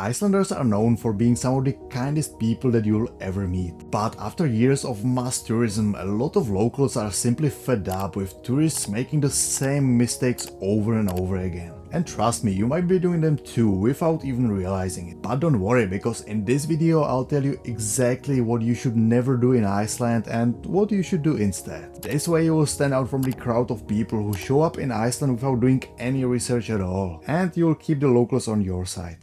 Icelanders are known for being some of the kindest people that you'll ever meet. But after years of mass tourism, a lot of locals are simply fed up with tourists making the same mistakes over and over again. And trust me, you might be doing them too without even realizing it. But don't worry, because in this video I'll tell you exactly what you should never do in Iceland and what you should do instead. This way you will stand out from the crowd of people who show up in Iceland without doing any research at all, and you'll keep the locals on your side.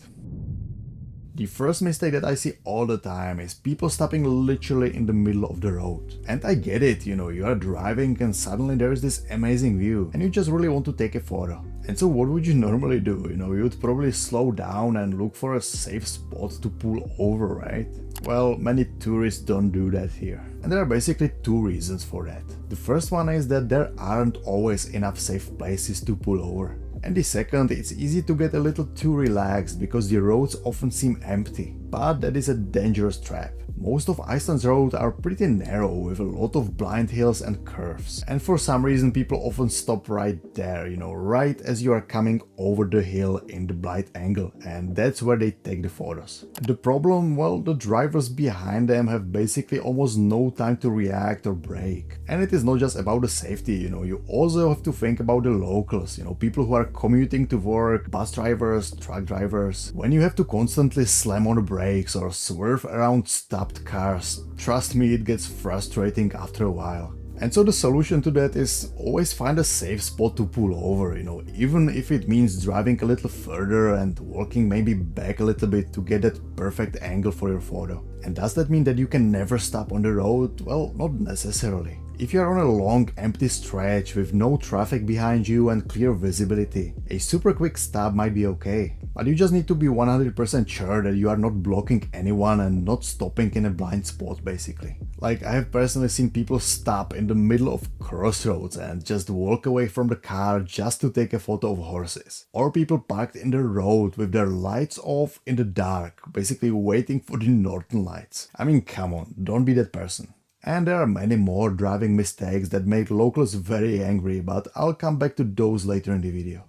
The first mistake that I see all the time is people stopping literally in the middle of the road. And I get it, you are driving and suddenly there is this amazing view and you just really want to take a photo. And so what would you normally do? You would probably slow down and look for a safe spot to pull over, right? Well, many tourists don't do that here. And there are basically two reasons for that. The first one is that there aren't always enough safe places to pull over. And the second, it's easy to get a little too relaxed because the roads often seem empty. But that is a dangerous trap. Most of Iceland's roads are pretty narrow with a lot of blind hills and curves. And for some reason people often stop right there, right as you are coming over the hill in the blind angle. And that's where they take the photos. The problem, well, the drivers behind them have basically almost no time to react or brake. And it is not just about the safety, you also have to think about the locals, people who are commuting to work, bus drivers, truck drivers. When you have to constantly slam on the brakes or swerve around stopped cars, trust me, it gets frustrating after a while. And so the solution to that is always find a safe spot to pull over, even if it means driving a little further and walking maybe back a little bit to get that perfect angle for your photo. And does that mean that you can never stop on the road? Well, not necessarily. If you are on a long empty stretch with no traffic behind you and clear visibility, a super quick stop might be okay. But you just need to be 100% sure that you are not blocking anyone and not stopping in a blind spot basically. Like, I have personally seen people stop in the middle of crossroads and just walk away from the car just to take a photo of horses. Or people parked in the road with their lights off in the dark, basically waiting for the northern lights. I mean, come on, don't be that person. And there are many more driving mistakes that make locals very angry, but I'll come back to those later in the video.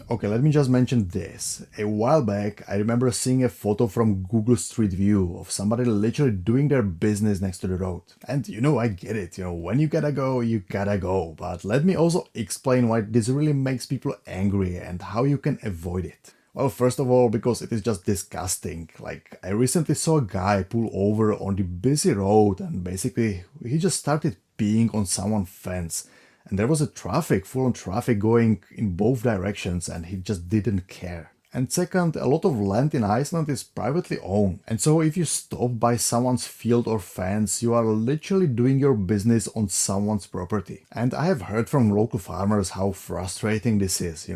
Okay, let me just mention this. A while back, I remember seeing a photo from Google Street View of somebody literally doing their business next to the road. And I get it, when you gotta go, you gotta go. But let me also explain why this really makes people angry and how you can avoid it. Well, first of all, because it is just disgusting. Like, I recently saw a guy pull over on the busy road and basically he just started peeing on someone's fence. And there was full on traffic going in both directions and he just didn't care. And second, a lot of land in Iceland is privately owned. And so if you stop by someone's field or fence, you are literally doing your business on someone's property. And I have heard from local farmers how frustrating this is.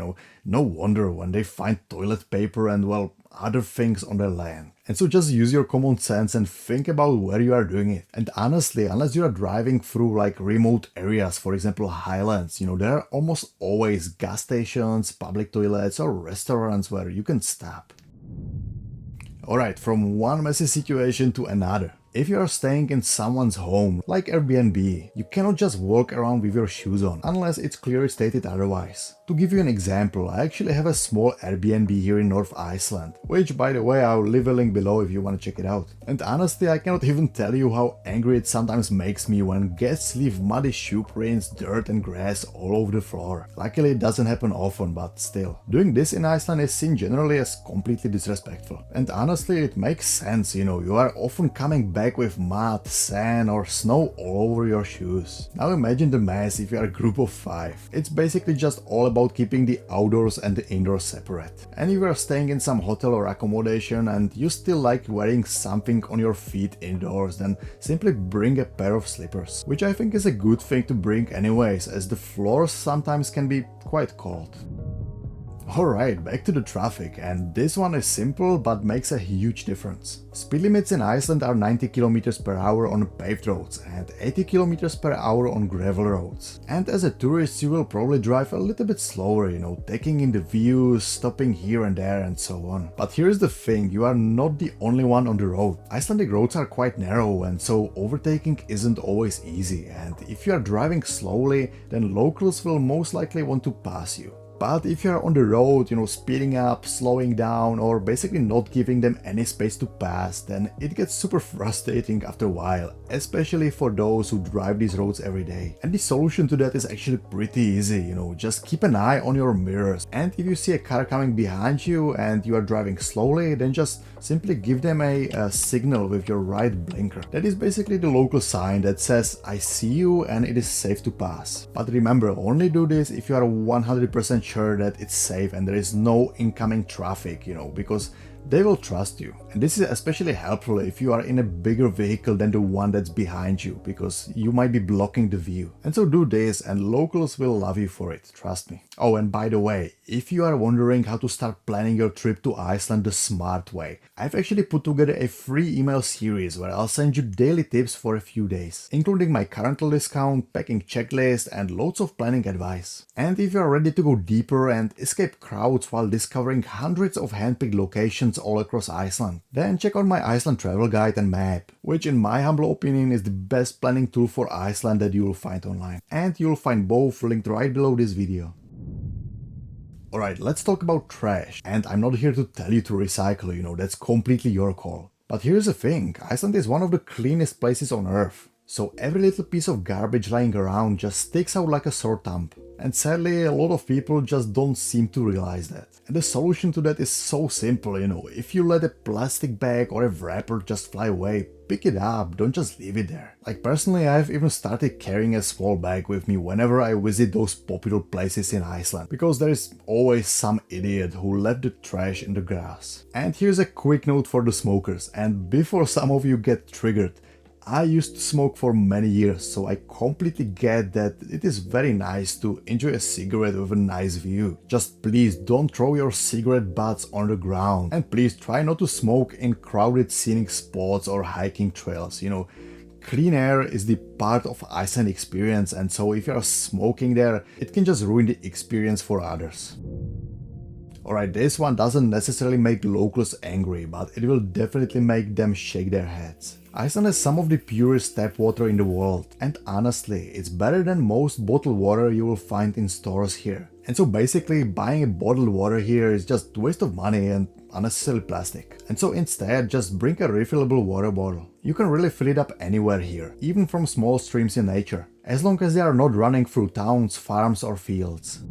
No wonder when they find toilet paper and, well, other things on their land. And so just use your common sense and think about where you are doing it. And honestly, unless you are driving through like remote areas, for example highlands, there are almost always gas stations, public toilets or restaurants where you can stop. Alright, from one messy situation to another. If you are staying in someone's home, like Airbnb, you cannot just walk around with your shoes on, unless it's clearly stated otherwise. To give you an example, I actually have a small Airbnb here in North Iceland, which, by the way, I'll leave a link below if you want to check it out. And honestly, I cannot even tell you how angry it sometimes makes me when guests leave muddy shoe prints, dirt and grass all over the floor. Luckily it doesn't happen often, but still. Doing this in Iceland is seen generally as completely disrespectful. And honestly, it makes sense, you are often coming back with mud, sand or snow all over your shoes. Now imagine the mess if you are a group of 5. It's basically just all about keeping the outdoors and the indoors separate. And if you are staying in some hotel or accommodation and you still like wearing something on your feet indoors, then simply bring a pair of slippers. Which I think is a good thing to bring anyways, as the floors sometimes can be quite cold. Alright, back to the traffic, and this one is simple but makes a huge difference. Speed limits in Iceland are 90 km per hour on paved roads and 80 km per hour on gravel roads. And as a tourist you will probably drive a little bit slower, taking in the views, stopping here and there and so on. But here's the thing, you are not the only one on the road. Icelandic roads are quite narrow and so overtaking isn't always easy, and if you are driving slowly, then locals will most likely want to pass you. But if you're on the road, speeding up, slowing down, or basically not giving them any space to pass, then it gets super frustrating after a while, especially for those who drive these roads every day. And the solution to that is actually pretty easy, just keep an eye on your mirrors. And if you see a car coming behind you and you are driving slowly, then just simply give them a signal with your right blinker. That is basically the local sign that says, I see you and it is safe to pass. But remember, only do this if you are 100% sure that it's safe and there is no incoming traffic, because they will trust you. And this is especially helpful if you are in a bigger vehicle than the one that's behind you, because you might be blocking the view. And so do this and locals will love you for it, trust me. Oh, and by the way, if you are wondering how to start planning your trip to Iceland the smart way, I've actually put together a free email series where I'll send you daily tips for a few days, including my current discount, packing checklist, and loads of planning advice. And if you are ready to go deeper and escape crowds while discovering hundreds of handpicked locations all across Iceland, then check out my Iceland travel guide and map, which in my humble opinion is the best planning tool for Iceland that you will find online. And you'll find both linked right below this video. Alright, let's talk about trash. And I'm not here to tell you to recycle, that's completely your call. But here's the thing, Iceland is one of the cleanest places on earth. So every little piece of garbage lying around just sticks out like a sore thumb. And sadly, a lot of people just don't seem to realize that. And the solution to that is so simple, if you let a plastic bag or a wrapper just fly away, pick it up, don't just leave it there. Like personally, I've even started carrying a small bag with me whenever I visit those popular places in Iceland, because there is always some idiot who left the trash in the grass. And here's a quick note for the smokers, and before some of you get triggered, I used to smoke for many years, so I completely get that it is very nice to enjoy a cigarette with a nice view. Just please don't throw your cigarette butts on the ground, and please try not to smoke in crowded scenic spots or hiking trails, Clean air is the part of Iceland experience, and so if you are smoking there, it can just ruin the experience for others. Alright, this one doesn't necessarily make locals angry, but it will definitely make them shake their heads. Iceland has some of the purest tap water in the world, and honestly, it's better than most bottled water you will find in stores here. And so basically, buying a bottled water here is just a waste of money and unnecessary plastic. And so instead, just bring a refillable water bottle. You can really fill it up anywhere here, even from small streams in nature, as long as they are not running through towns, farms or fields.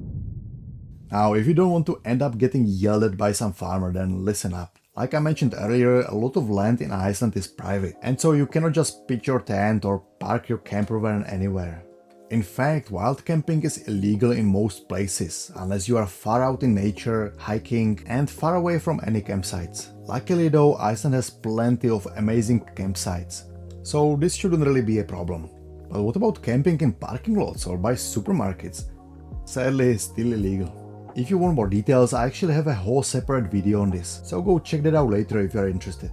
Now, if you don't want to end up getting yelled at by some farmer, then listen up. Like I mentioned earlier, a lot of land in Iceland is private, and so you cannot just pitch your tent or park your camper van anywhere. In fact, wild camping is illegal in most places, unless you are far out in nature, hiking, and far away from any campsites. Luckily though, Iceland has plenty of amazing campsites, so this shouldn't really be a problem. But what about camping in parking lots or by supermarkets? Sadly, it's still illegal. If you want more details, I actually have a whole separate video on this, so go check that out later if you are interested.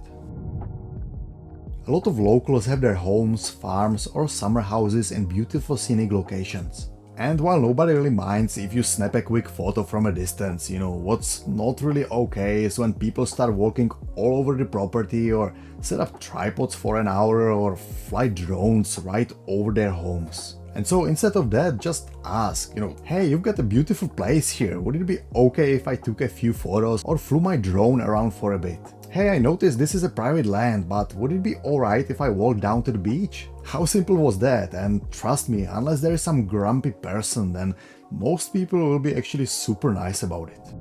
A lot of locals have their homes, farms or summer houses in beautiful scenic locations. And while nobody really minds if you snap a quick photo from a distance, what's not really okay is when people start walking all over the property or set up tripods for an hour or fly drones right over their homes. And so instead of that, just ask, hey, you've got a beautiful place here, would it be okay if I took a few photos or flew my drone around for a bit? Hey, I noticed this is a private land, but would it be alright if I walked down to the beach? How simple was that? And trust me, unless there is some grumpy person, then most people will be actually super nice about it.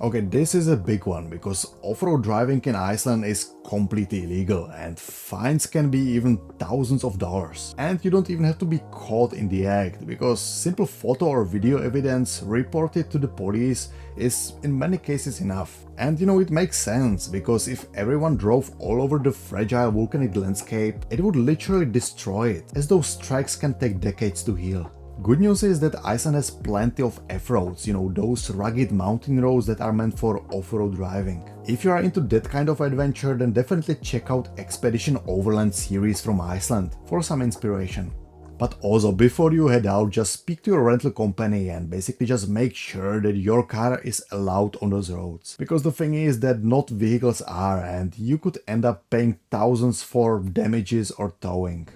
Okay, this is a big one, because off-road driving in Iceland is completely illegal and fines can be even thousands of dollars. And you don't even have to be caught in the act, because simple photo or video evidence reported to the police is in many cases enough. And it makes sense, because if everyone drove all over the fragile volcanic landscape, it would literally destroy it, as those tracks can take decades to heal. Good news is that Iceland has plenty of F-roads, those rugged mountain roads that are meant for off-road driving. If you are into that kind of adventure, then definitely check out Expedition Overland series from Iceland for some inspiration. But also, before you head out, just speak to your rental company and basically just make sure that your car is allowed on those roads. Because the thing is that not vehicles are, and you could end up paying thousands for damages or towing.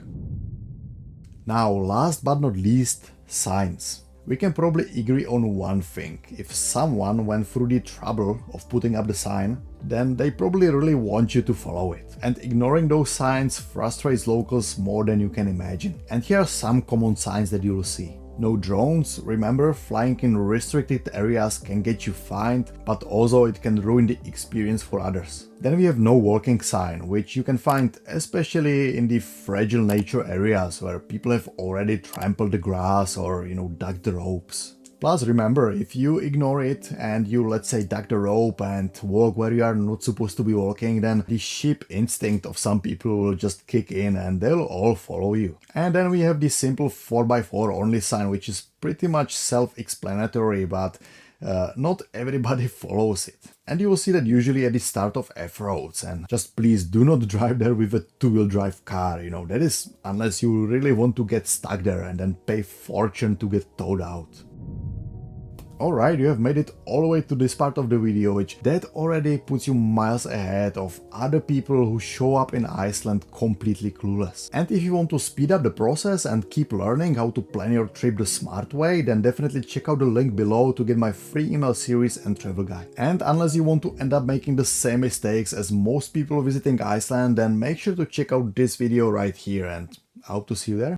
Now, last but not least, signs. we can probably agree on one thing. If someone went through the trouble of putting up the sign, then they probably really want you to follow it. And ignoring those signs frustrates locals more than you can imagine. And here are some common signs that you'll see. No drones. Remember, flying in restricted areas can get you fined, but also it can ruin the experience for others. Then we have no walking sign, which you can find especially in the fragile nature areas where people have already trampled the grass or, dug the ropes. Plus, remember, if you ignore it and you, let's say, duck the rope and walk where you are not supposed to be walking, then the sheep instinct of some people will just kick in and they'll all follow you. And then we have the simple 4x4 only sign, which is pretty much self-explanatory, but not everybody follows it. And you will see that usually at the start of F-roads, and just please do not drive there with a two-wheel drive car, that is unless you really want to get stuck there and then pay fortune to get towed out. Alright, you have made it all the way to this part of the video, which that already puts you miles ahead of other people who show up in Iceland completely clueless. And if you want to speed up the process and keep learning how to plan your trip the smart way, then definitely check out the link below to get my free email series and travel guide. And unless you want to end up making the same mistakes as most people visiting Iceland, then make sure to check out this video right here, and I hope to see you there.